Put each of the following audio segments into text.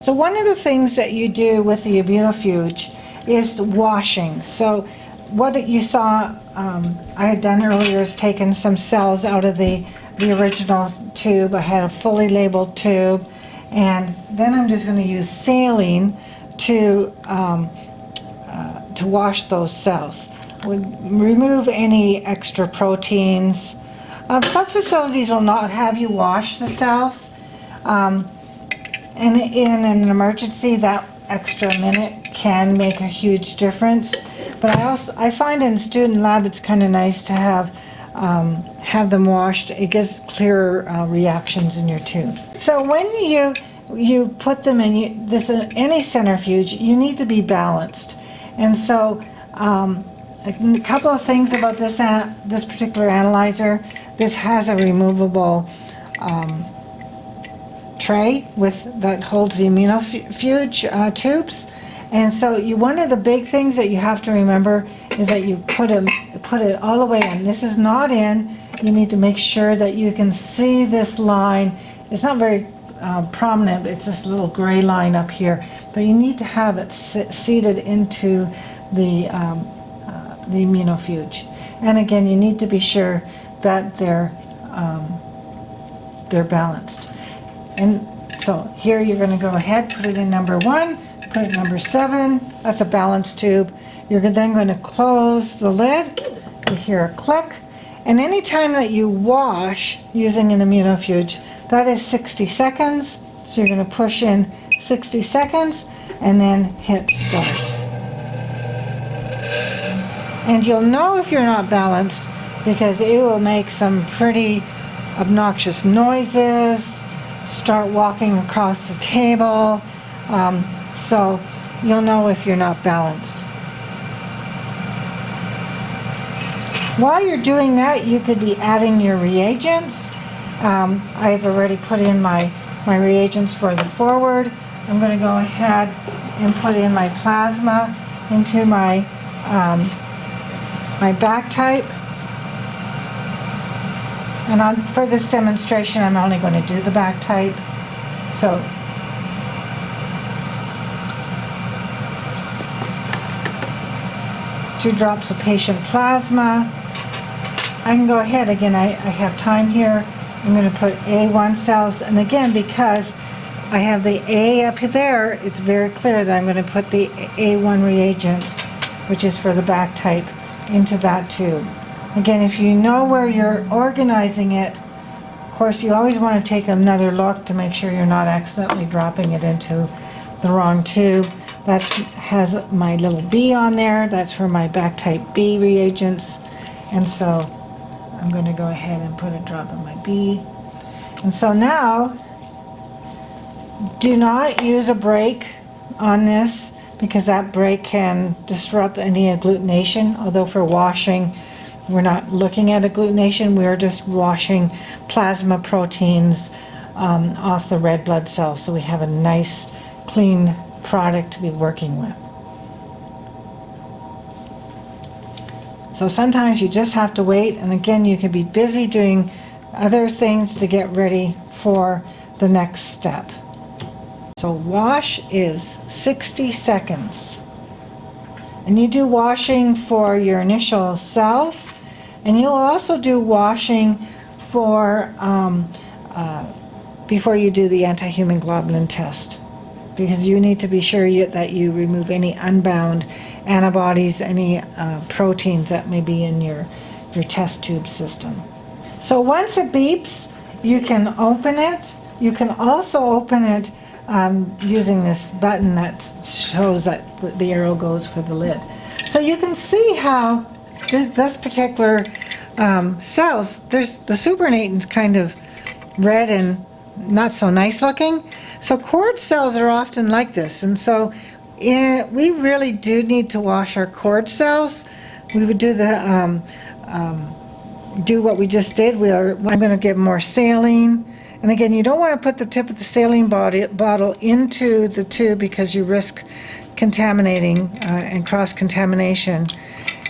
So one of the things that you do with the immunofuge is washing. So what you saw I had done earlier is taken some cells out of the original tube. I had a fully labeled tube, and then I'm just going to use saline to wash those cells. We remove any extra proteins. Some facilities will not have you wash the cells. And in an emergency, that extra minute can make a huge difference. But I find in student lab it's kind of nice to have them washed. It gives clearer reactions in your tubes. So when you put them in any centrifuge, you need to be balanced. And so a couple of things about this particular analyzer. This has a removable tray that holds the immunofuge tubes, and so one of the big things that you have to remember is that you put it all the way in. This is not in. You need to make sure that you can see this line. It's not very prominent. It's this little gray line up here, but you need to have it seated into the immunofuge. And again, you need to be sure that they're balanced. And so here you're going to go ahead, put it in number 1, put it in number 7. That's a balanced tube. You're then going to close the lid. You hear a click. And anytime that you wash using an immunofuge, that is 60 seconds. So you're going to push in 60 seconds and then hit start. And you'll know if you're not balanced because it will make some pretty obnoxious noises, start walking across the table, so you'll know if you're not balanced. While you're doing that, you could be adding your reagents. I've already put in my reagents for the forward. I'm going to go ahead and put in my plasma into my back type. And for this demonstration, I'm only going to do the back type. So, 2 drops of patient plasma. I can go ahead, again, I have time here. I'm going to put A1 cells, and again, because I have the A up there, it's very clear that I'm going to put the A1 reagent, which is for the back type, into that tube. Again, if you know where you're organizing it, of course you always want to take another look to make sure you're not accidentally dropping it into the wrong tube. That has my little B on there. That's for my back type B reagents. And so I'm going to go ahead and put a drop of my B. And so now, do not use a brake on this because that brake can disrupt any agglutination, although for washing, we're not looking at agglutination, we're just washing plasma proteins off the red blood cells, so we have a nice, clean product to be working with. So sometimes you just have to wait, and again, you can be busy doing other things to get ready for the next step. So wash is 60 seconds. And you do washing for your initial cells, and you'll also do washing for before you do the anti-human globulin test, because you need to be sure that you remove any unbound antibodies, any proteins that may be in your test tube system. So once it beeps, you can open it. You can also open it using this button that shows that the arrow goes for the lid. So you can see how this particular cells, there's the supernatan's kind of red and not so nice looking. So cord cells are often like this, and so we really do need to wash our cord cells. We would do the do what we just did. I'm going to give more saline. And again, you don't want to put the tip of the saline bottle into the tube because you risk contaminating and cross-contamination.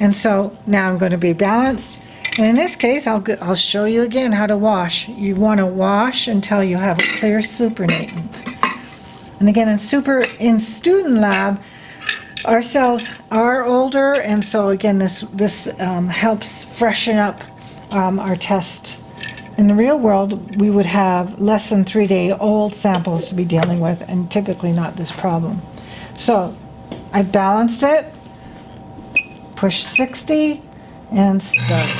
And so now I'm going to be balanced. And in this case, I'll show you again how to wash. You want to wash until you have a clear supernatant. And again, in student lab, our cells are older, and so again, this helps freshen up our test. In the real world, we would have less than 3-day-old samples to be dealing with, and typically not this problem. So I've balanced it, push 60, and start.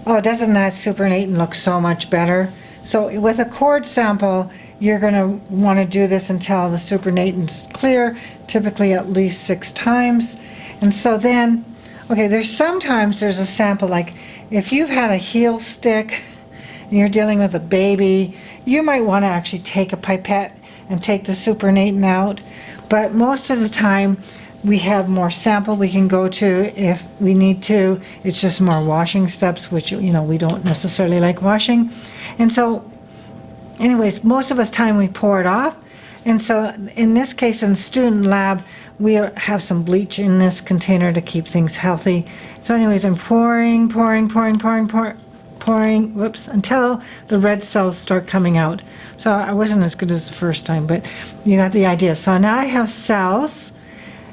Oh, doesn't that supernatant look so much better? So with a cord sample, you're going to want to do this until the supernatant's clear, typically at least 6 times. And so then, okay, sometimes there's a sample, like if you've had a heel stick and you're dealing with a baby, you might want to actually take a pipette and take the supernatant out. But most of the time, we have more sample we can go to if we need to. It's just more washing steps, which, you know, we don't necessarily like washing. And so, anyways, most of us time we pour it off. And so in this case, in student lab, we have some bleach in this container to keep things healthy. So anyways, I'm pouring, whoops, until the red cells start coming out. So I wasn't as good as the first time, but you got the idea. So now I have cells,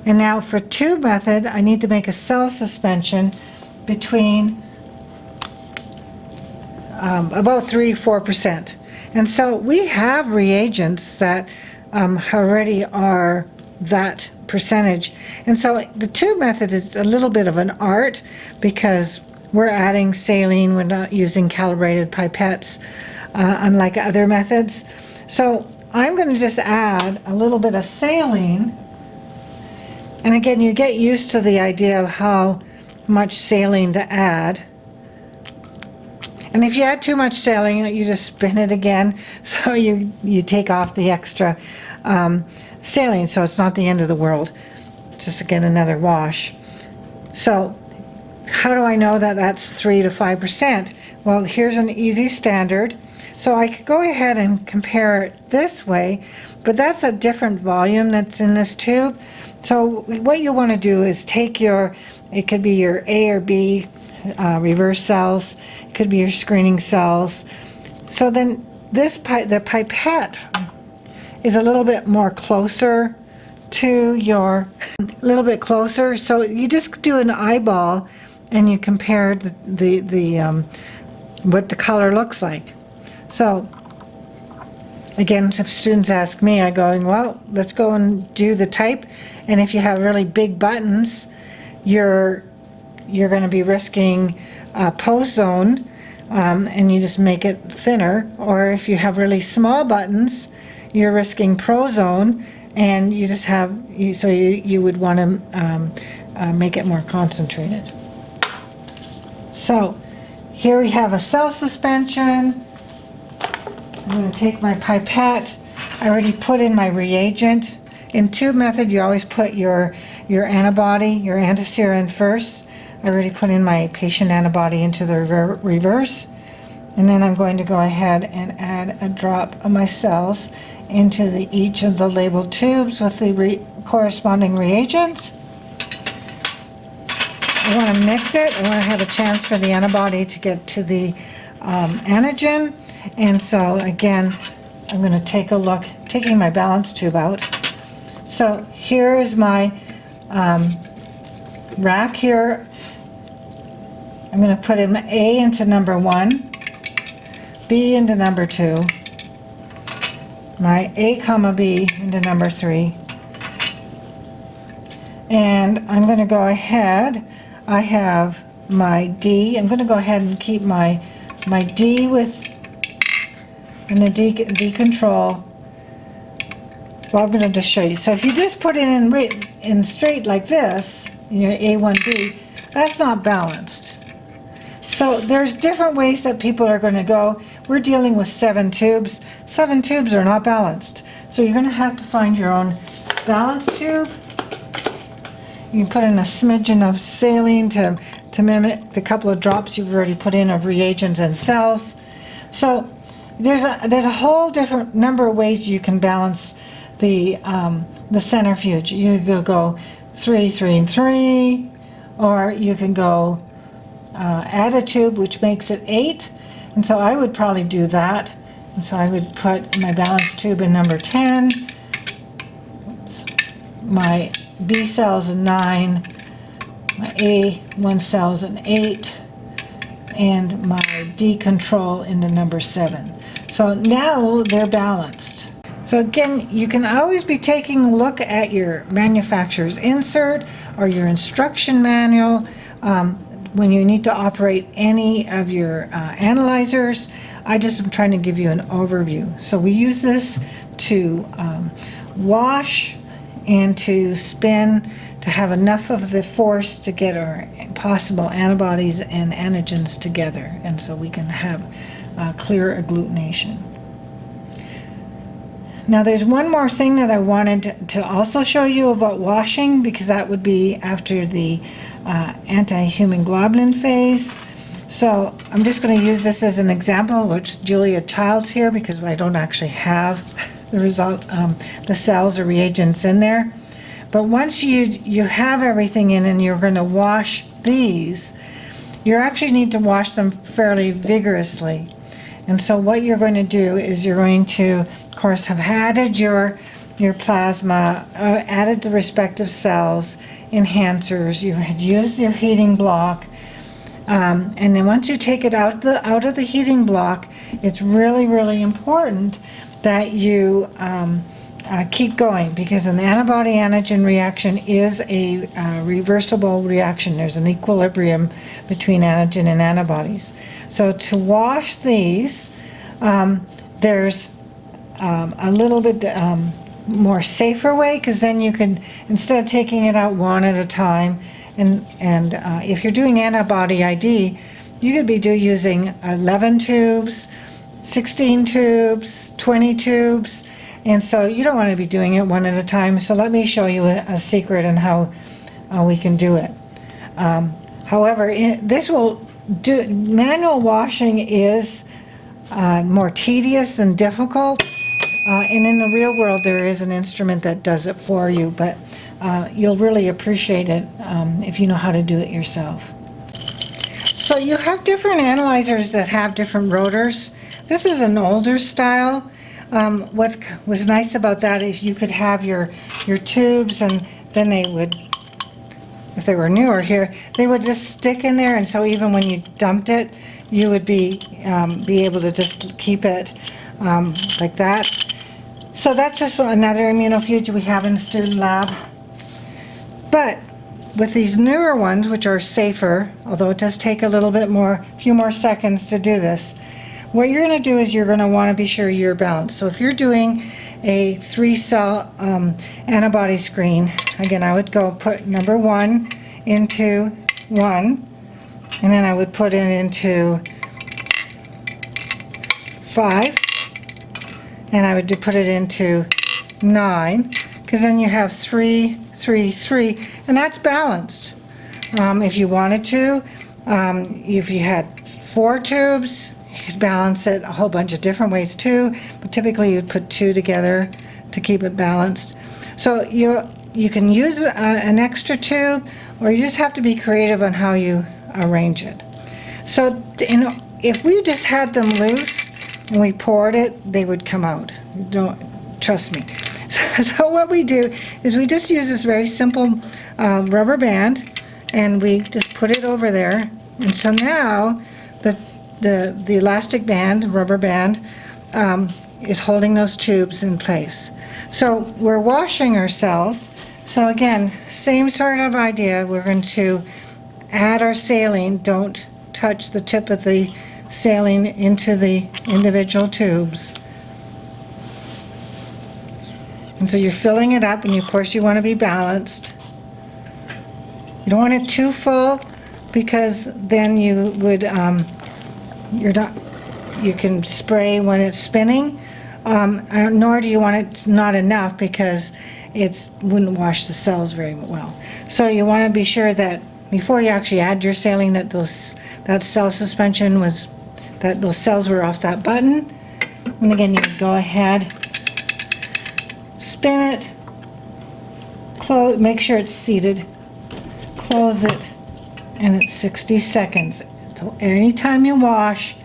and now for tube method, I need to make a cell suspension between about 3-4%. And so we have reagents that already are that percentage. And so the tube method is a little bit of an art because we're adding saline, we're not using calibrated pipettes, unlike other methods. So I'm going to just add a little bit of saline. And again, you get used to the idea of how much saline to add. And if you add too much saline, you just spin it again, so you take off the extra saline, so it's not the end of the world. Just again, another wash. So how do I know that that's 3 to 5%? Well, here's an easy standard. So I could go ahead and compare it this way, but that's a different volume that's in this tube. So what you want to do is take it could be your A or B reverse cells, it could be your screening cells. So then the pipette is a little bit more closer to a little bit closer. So you just do an eyeball and you compare what the color looks like. So again, if students ask me, I go, well, let's go and do the type. And if you have really big buttons, you're going to be risking post zone, and you just make it thinner. Or if you have really small buttons, you're risking prozone, and you just have you would want to make it more concentrated. So here we have a cell suspension. I'm going to take my pipette. I already put in my reagent. In tube method, you always put your antibody, your antiserum first. I already put in my patient antibody into the reverse. And then I'm going to go ahead and add a drop of my cells into each of the labeled tubes with the corresponding reagents. I want to mix it. I want to have a chance for the antibody to get to the antigen. And so again, I'm going to take a look, taking my balance tube out. So here is my rack here. I'm going to put in A into number 1, B into number 2, my A comma B into number 3, and I'm going to go ahead. I have my D. I'm going to go ahead and keep my D in the D control. Well, I'm going to just show you. So if you just put it in straight like this, A1B, that's not balanced. So there's different ways that people are going to go. We're dealing with 7 tubes. 7 tubes are not balanced. So you're going to have to find your own balanced tube. You can put in a smidgen of saline to mimic the couple of drops you've already put in of reagents and cells. So there's a whole different number of ways you can balance the centrifuge. You could go 3, 3, and 3, or you can go add a tube, which makes it 8, And so I would probably do that. And so I would put my balance tube in number 10, oops, my B cells in 9, my A1 cells in 8, and my D control into number 7. So now they're balanced. So again, you can always be taking a look at your manufacturer's insert or your instruction manual when you need to operate any of your analyzers. I just am trying to give you an overview. So we use this to wash and to spin, to have enough of the force to get our possible antibodies and antigens together, and so we can have clear agglutination. Now there's one more thing that I wanted to also show you about washing, because that would be after the anti-human globulin phase. So I'm just going to use this as an example, which Julia Child's here, because I don't actually have the result, the cells or reagents in there. But once you have everything in and you're going to wash these, you actually need to wash them fairly vigorously. And so what you're going to do is you're going to, of course, have added your plasma, added the respective cells, enhancers, you had used your heating block, and then once you take it out of the heating block, it's really, really important that you keep going, because an antibody-antigen reaction is a reversible reaction. There's an equilibrium between antigen and antibodies. So to wash these, there's a little bit more safer way, because then you can, instead of taking it out one at a time, and if you're doing antibody ID, you could be using 11 tubes, 16 tubes, 20 tubes, and so you don't want to be doing it one at a time. So let me show you a secret on how we can do it. However, manual washing is more tedious and difficult, and in the real world there is an instrument that does it for you, but you'll really appreciate it if you know how to do it yourself. So you have different analyzers that have different rotors. This is an older style. What was nice about that is you could have your tubes, and then they would, if they were newer here, they would just stick in there, and so even when you dumped it, you would be able to just keep it like that. So that's just another immunofuge we have in the student lab. But with these newer ones, which are safer, although it does take a little bit more, a few more seconds to do this, what you're going to do is you're going to want to be sure you're balanced. So if you're doing a 3-cell antibody screen, again, I would go put number 1 into 1, and then I would put it into 5, and I would put it into 9, because then you have 3, 3, 3, and that's balanced. If you wanted to, if you had 4 tubes, you could balance it a whole bunch of different ways too, but typically you'd put 2 together to keep it balanced. So you can use an extra tube, or you just have to be creative on how you arrange it. So if we just had them loose and we poured it, they would come out. Don't trust me. So what we do is we just use this very simple rubber band, and we just put it over there, and so now the elastic band, rubber band, is holding those tubes in place. So we're washing our cells. So again, same sort of idea. We're going to add our saline. Don't touch the tip of the saline into the individual tubes. And so you're filling it up, and of course you want to be balanced. You don't want it too full, because then you would you can spray when it's spinning, nor do you want it not enough, because it wouldn't wash the cells very well. So you want to be sure that before you actually add your saline, that that cell suspension was, that those cells were off that button. And again, you go ahead, spin it, close, make sure it's seated, close it, and it's 60 seconds. So anytime you wash,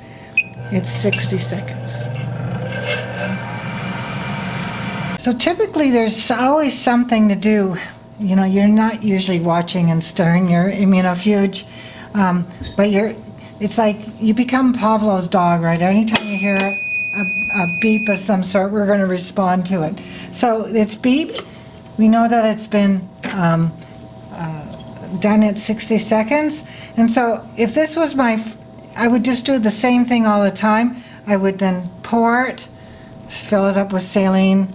it's 60 seconds. So typically there's always something to do. You know, you're not usually watching and stirring your immunofuge, but it's like you become Pavlov's dog, right? Anytime you hear a beep of some sort, we're going to respond to it. So it's beeped. We know that it's been done at 60 seconds. And so if this was I would just do the same thing all the time. I would then pour it, fill it up with saline,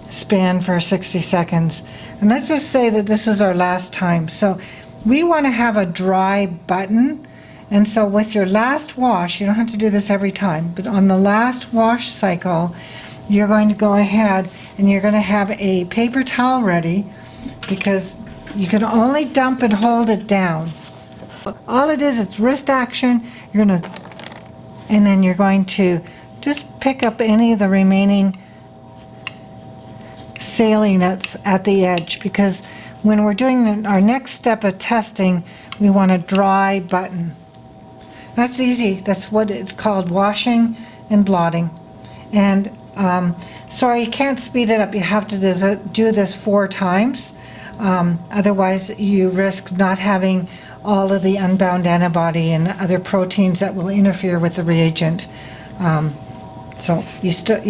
spin for 60 seconds. And let's just say that this was our last time. So we want to have a dry button. And so with your last wash, you don't have to do this every time, but on the last wash cycle, you're going to go ahead and you're going to have a paper towel ready, because you can only dump and hold it down. All it is, it's wrist action. And then you're going to just pick up any of the remaining saline that's at the edge, because when we're doing our next step of testing, we want a dry button. That's easy. That's what it's called, washing and blotting. And sorry, you can't speed it up. You have to do this 4 times. Otherwise, you risk not having all of the unbound antibody and other proteins that will interfere with the reagent. So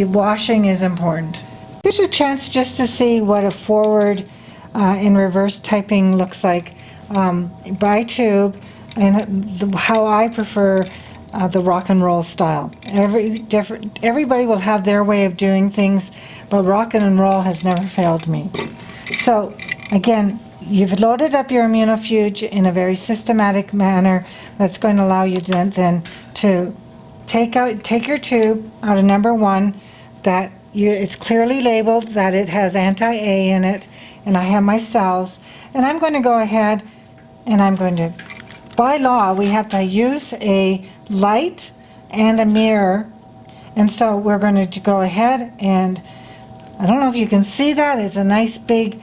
washing is important. Here's a chance just to see what a forward and reverse typing looks like by tube, and how I prefer the rock and roll style. Everybody will have their way of doing things, but rock and roll has never failed me. So again, you've loaded up your immunofuge in a very systematic manner that's going to allow you then to take your tube out of number 1, that it's clearly labeled that it has anti-A in it, and I have my cells, and I'm going to go ahead and I'm going to, by law, we have to use a light and a mirror, and so we're going to go ahead and, I don't know if you can see that, it's a nice big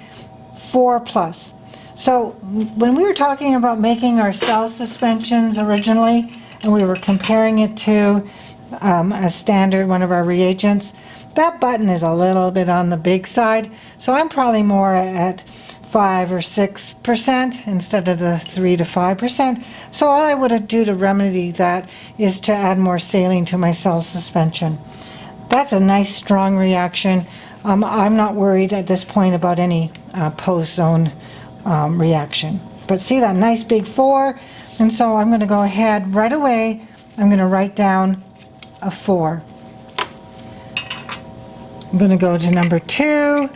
4+. So when we were talking about making our cell suspensions originally, and we were comparing it to a standard, one of our reagents, that button is a little bit on the big side, so I'm probably more at 5 or 6% instead of the 3 to 5%. So all I would do to remedy that is to add more saline to my cell suspension. That's a nice strong reaction. I'm not worried at this point about any post-zone reaction. But see that nice big 4? And so I'm going to go ahead right away. I'm going to write down a 4. I'm going to go to number 2.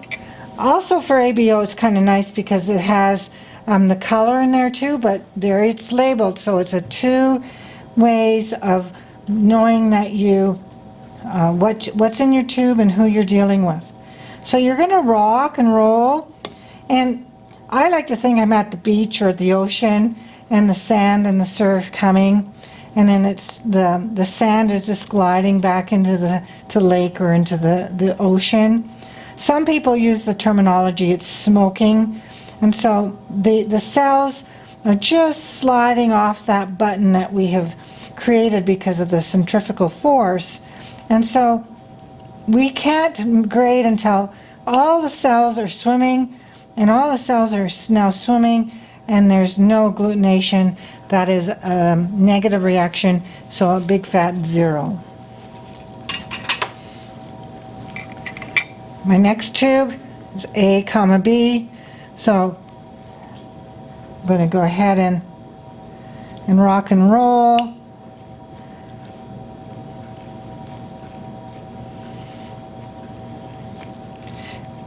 Also for ABO, it's kind of nice because it has the color in there too, but there it's labeled, so it's a 2 ways of knowing that you what's in your tube and who you're dealing with. So you're going to rock and roll, and I like to think I'm at the beach or the ocean, and the sand and the surf coming, and then it's the sand is just gliding back into the lake or into the ocean. Some people use the terminology it's smoking, and so the cells are just sliding off that button that we have created because of the centrifugal force. And so we can't grade until all the cells are swimming, and all the cells are now swimming, and there's no agglutination. That is a negative reaction, so a big fat 0. My next tube is A, B, so I'm going to go ahead and rock and roll.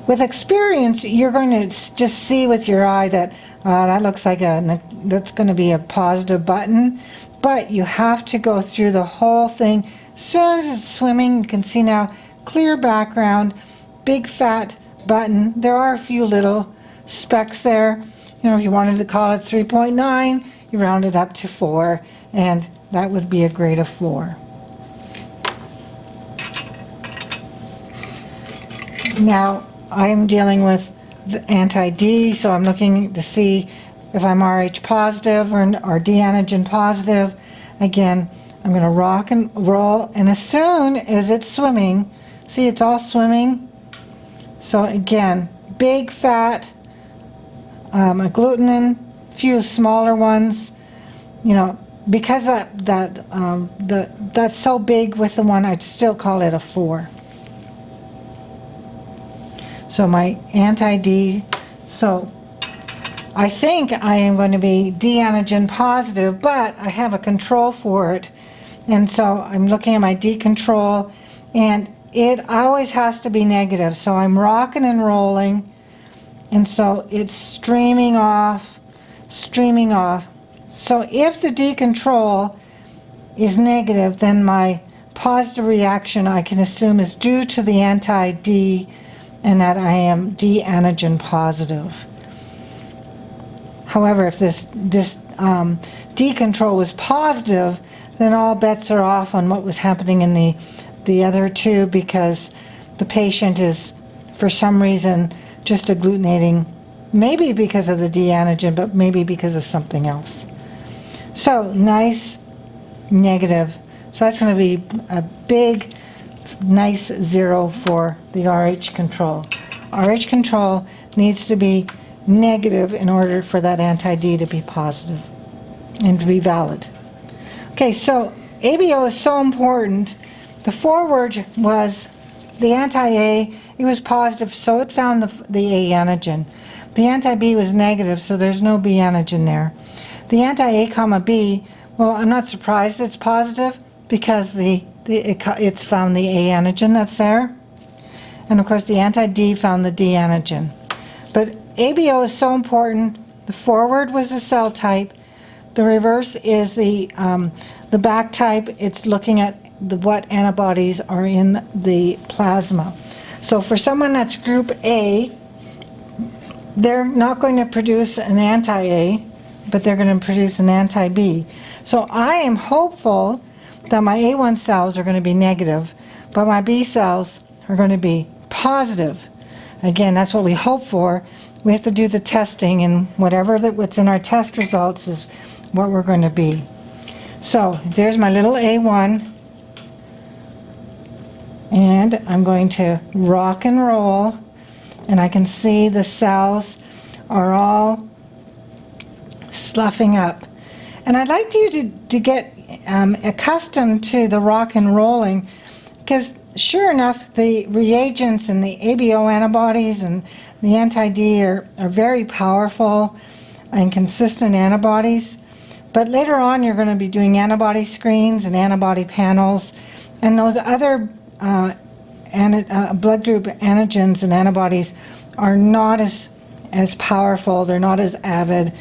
With experience, you're going to just see with your eye that that looks like that's going to be a positive button, but you have to go through the whole thing. As soon as it's swimming, you can see now clear background, big fat button. There are a few little specks there. You know, if you wanted to call it 3.9, you round it up to 4, and that would be a grade of 4. Now, I'm dealing with the anti-D, so I'm looking to see if I'm Rh positive or D antigen positive. Again, I'm going to rock and roll, and as soon as it's swimming, see, it's all swimming. So again, big fat agglutinin, few smaller ones. You know, because that's so big with the one, I'd still call it a 4. So my anti-D, so I think I am going to be D antigen positive, but I have a control for it. And so I'm looking at my D control, and it always has to be negative. So I'm rocking and rolling, and so it's streaming off, streaming off. So if the D control is negative, then my positive reaction I can assume is due to the anti-D, and that I am D antigen positive. However, if this D control was positive, then all bets are off on what was happening in the other two, because the patient is, for some reason, just agglutinating, maybe because of the D antigen, but maybe because of something else. So nice negative. So that's going to be a big, nice 0 for the RH control. RH control needs to be negative in order for that anti-D to be positive and to be valid. Okay, so ABO is so important. The forward was the anti-A, it was positive, so it found the A antigen. The anti-B was negative, so there's no B antigen there. The anti-A comma B, well, I'm not surprised it's positive, because it's found the A antigen that's there. And of course the anti-D found the D antigen. But ABO is so important. The forward was the cell type. The reverse is the back type. It's looking at what antibodies are in the plasma. So for someone that's group A, they're not going to produce an anti-A, but they're going to produce an anti-B. So I am hopeful that my A1 cells are going to be negative, but my B cells are going to be positive. Again, that's what we hope for. We have to do the testing, and what's in our test results is what we're going to be. So there's my little A1, and I'm going to rock and roll, and I can see the cells are all sloughing up. And I'd like you to get accustomed to the rock and rolling, because sure enough, the reagents and the ABO antibodies and the anti-D are very powerful and consistent antibodies. But later on, you're going to be doing antibody screens and antibody panels, and those other blood group antigens and antibodies are not as powerful. They're not as avid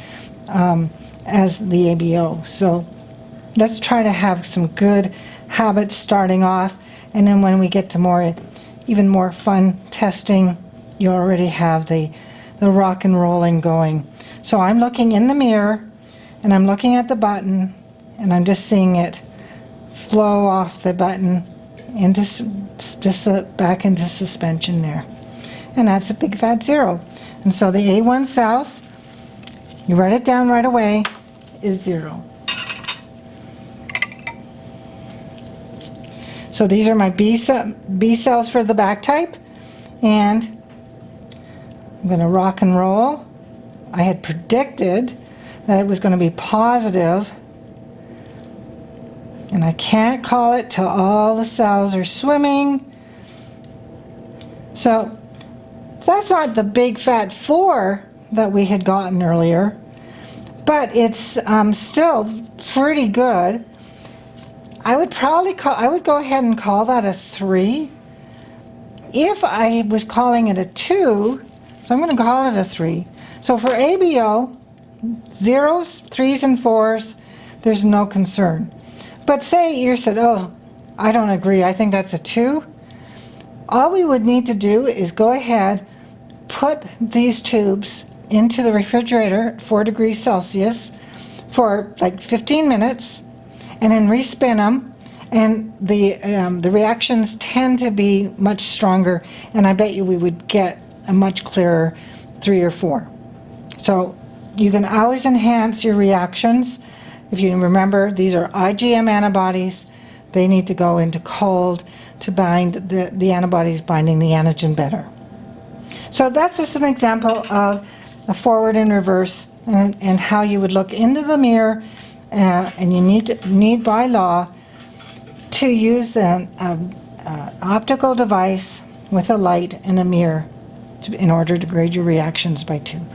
as the ABO. So let's try to have some good habits starting off, and then when we get to even more fun testing, you already have the rock and rolling going. So I'm looking in the mirror, and I'm looking at the button, and I'm just seeing it flow off the button into back into suspension there. And that's a big fat 0. And so the A1 cells, you write it down right away, is 0. So these are my B cells for the back type, and I'm going to rock and roll. I had predicted that it was going to be positive, and I can't call it till all the cells are swimming. So that's not the big fat 4 that we had gotten earlier, but it's still pretty good. I would go ahead and call that a 3. If I was calling it a 2, so I'm going to call it a 3. So for ABO, 0s, 3s, and 4s, there's no concern. But say you said, oh, I don't agree, I think that's a 2. All we would need to do is go ahead, put these tubes into the refrigerator at 4 degrees Celsius for like 15 minutes, and then respin them, and the reactions tend to be much stronger, and I bet you we would get a much clearer 3 or 4. So you can always enhance your reactions, If you remember, these are IgM antibodies. They need to go into cold to bind the antibodies binding the antigen better. So that's just an example of a forward and reverse and how you would look into the mirror, and you need by law to use an optical device with a light and a mirror in order to grade your reactions by tube.